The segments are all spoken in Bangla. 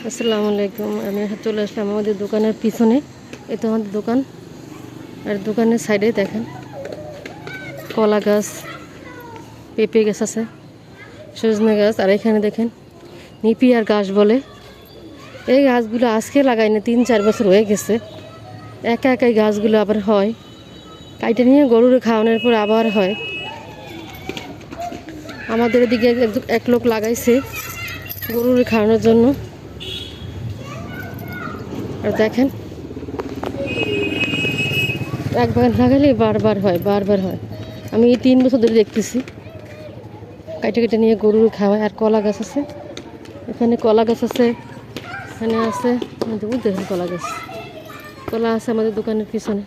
আসসালামু আলাইকুম। আমি চলে আসলাম আমাদের দোকানের পিছনে। এটা আমাদের দোকান, আর দোকানের সাইডে দেখেন কলা গাছ, পেঁপে গাছ আছে, সজনে গাছ, আর এখানে দেখেন নিপিয়ার গাছ বলে। এই গাছগুলো আজকে লাগাইনি, 3-4 বছর হয়ে গেছে। একা একাই গাছগুলো আবার হয়, কাইটে নিয়ে গরুর খাওয়ানোর পর আবার হয়। আমাদের এদিকে এক লোক লাগাইছে গরুর খাওয়ানোর জন্য। আর দেখেন একবার লাগালে বারবার হয়। আমি এই 3 বছর ধরে দেখতেছি কাটে কেটে নিয়ে গরুর খাওয়ায়। আর কলা গাছ আছে, এখানে কলা গাছ আছে, এখানে আছে দেখেন কলা গাছ, কলা আছে আমাদের দোকানের পিছনে।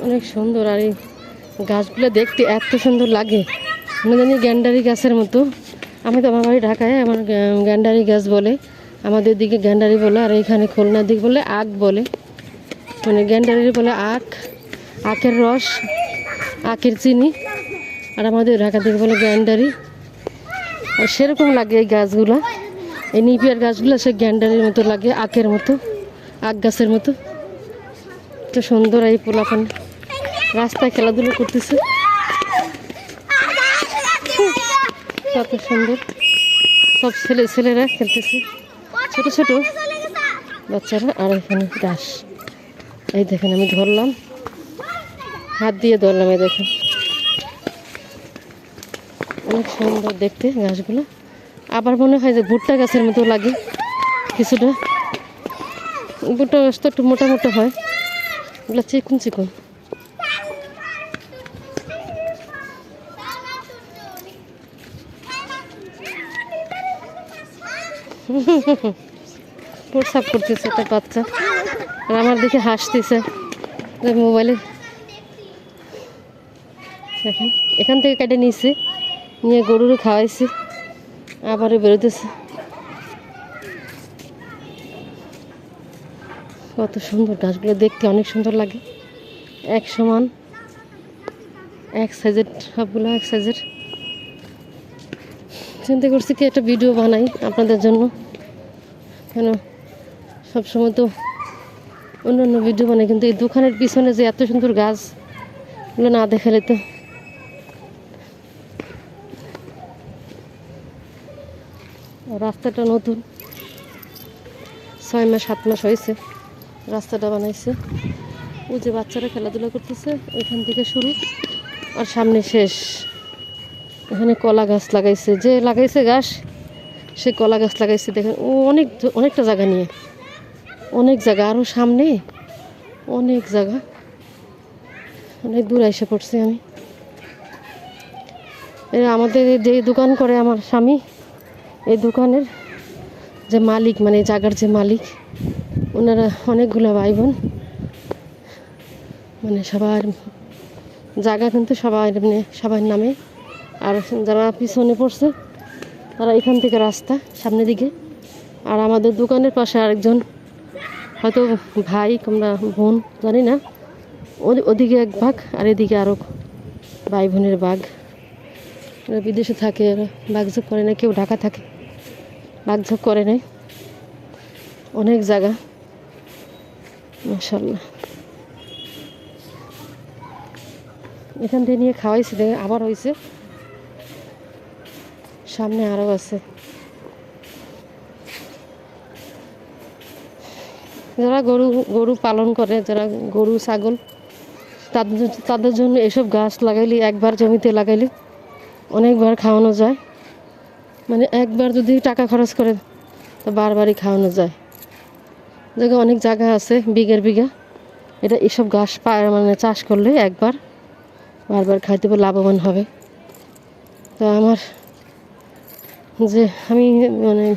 অনেক সুন্দর, আর এই গাছগুলো দেখতে এত সুন্দর লাগে, আমি জানি গ্যান্ডারি গাছের মতো। আমি তো আমার বাড়ি ঢাকায়, আমার গ্যান্ডারি গাছ বলে, আমাদের দিকে গ্যান্ডারি বলে, আর এখানে খুলনার দিকে বলে আখ বলে। মানে গ্যান্ডারি বলে আখ, আখের রস, আখের চিনি, আর আমাদের ঢাকা দিকে বলে গ্যান্ডারি। আর সেরকম লাগে এই গাছগুলো, এই নিপিয়ার গাছগুলো সে গ্যান্ডারির মতো লাগে, আখের মতো, আখ গাছের মতো। তো সুন্দর এই পোলাপান রাস্তায় খেলাধুলো করতেছে, কত সুন্দর। সব ছেলেরা খেলতেছে, ছোট ছোট বাচ্চারা। আর এখানে ঘাস, এই দেখেন আমি ধরলাম, হাত দিয়ে ধরলাম, এই দেখেন অনেক সুন্দর দেখতে ঘাসগুলো। আবার মনে হয় যে ভুট্টা গাছের মতো লাগে কিছুটা। ভুট্টা গাছ তো একটু মোটা মোটা হয়, এগুলো চিকন চিকন। প্রসাব করতেছে একটা বাচ্চা, আর আমার দিকে হাসতেছে মোবাইলে। দেখেন এখান থেকে কেটে নিয়েছে, নিয়ে গরুরও খাওয়াইছে, আবারও বেরোতেছে। কত সুন্দর গাছগুলো দেখতে, অনেক সুন্দর লাগে, এক সমান, এক সাইজের, সবগুলো এক সাইজের। চিন্তা করছি কি একটা ভিডিও বানাই আপনাদের জন্য, কেন সবসময় তো অন্য ভিডিও বানাই, কিন্তু এই দোকানের পিছনে যে এত সুন্দর গাছগুলো না দেখালে তো। রাস্তাটা নতুন, 6-7 মাস হয়েছে রাস্তাটা বানাইছে। ও যে বাচ্চারা খেলাধুলা করতেছে, ওইখান থেকে শুরু আর সামনে শেষ। এখানে কলা গাছ লাগাইছে, যে লাগাইছে গাছ সে কলা গাছ লাগাইছে। দেখেন ও অনেকটা জায়গা নিয়ে, অনেক জায়গা, আরও সামনে অনেক জায়গা, অনেক দূর এসে পড়ছি আমি। আমাদের যে দোকান করে আমার স্বামী, এই দোকানের যে মালিক, মানে এই জায়গার যে মালিক, ওনারা অনেকগুলো ভাই বোন, মানে সবার জায়গা কিন্তু সবার নামে। আর যারা পিছনে পড়ছে তারা এখান থেকে রাস্তা সামনের দিকে, আর আমাদের দোকানের পাশে আরেকজন হয়তো ভাই কিংবা বোন জানি না, ওদিকে এক ভাগ, আর এদিকে আরও ভাই বোনের ভাগ। ওরা বিদেশে থাকে, ওরা বাগঝোপ করে না, কেউ ঢাকা থাকে বাগঝোপ করে নাই। অনেক জায়গা মাশাআল্লাহ। এখান থেকে নিয়ে খাওয়াইছি, দেখে আবার হয়েছে, সামনে আরও আছে। যারা গরু পালন করে, যারা গরু ছাগল, তাদের জন্য এসব গাছ লাগাইলে, একবার জমিতে লাগাইলে অনেকবার খাওয়ানো যায়। মানে একবার যদি টাকা খরচ করে তো বারবারই খাওয়ানো যায়। দেখো অনেক জায়গা আছে, বিঘার বিঘা, এটা এসব গাছ মানে চাষ করলে একবার বারবার খাইতে লাভবান হবে। তো আমার যে আমি মানে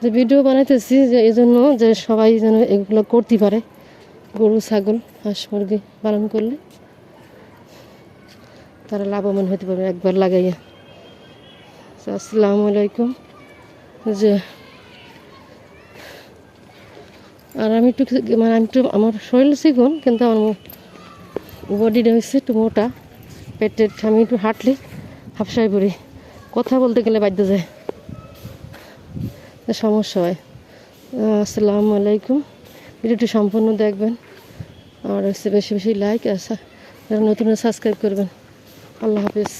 যে ভিডিও বানাইতেছি, যে এই জন্য যে সবাই যেন এগুলো করতে পারে, গরু ছাগল হাঁস মুরগি পালন করলে তারা লাভবান হতে পারবে একবার লাগাইয়া। আসসালামু আলাইকুম। যে আর আমি একটু আমার শরীর চিকন, কিন্তু আমার বডিটা হচ্ছে একটু মোটা, পেটের আমি একটু হাঁটলে হাফসায় পড়ি, কথা বলতে গেলে বাধ্য যায়, সমস্যা হয়। আসসালামু আলাইকুম। ভিডিওটি সম্পূর্ণ দেখবেন আর হচ্ছে বেশি বেশি লাইক আর যারা নতুন সাবস্ক্রাইব করবেন। আল্লাহ হাফিজ।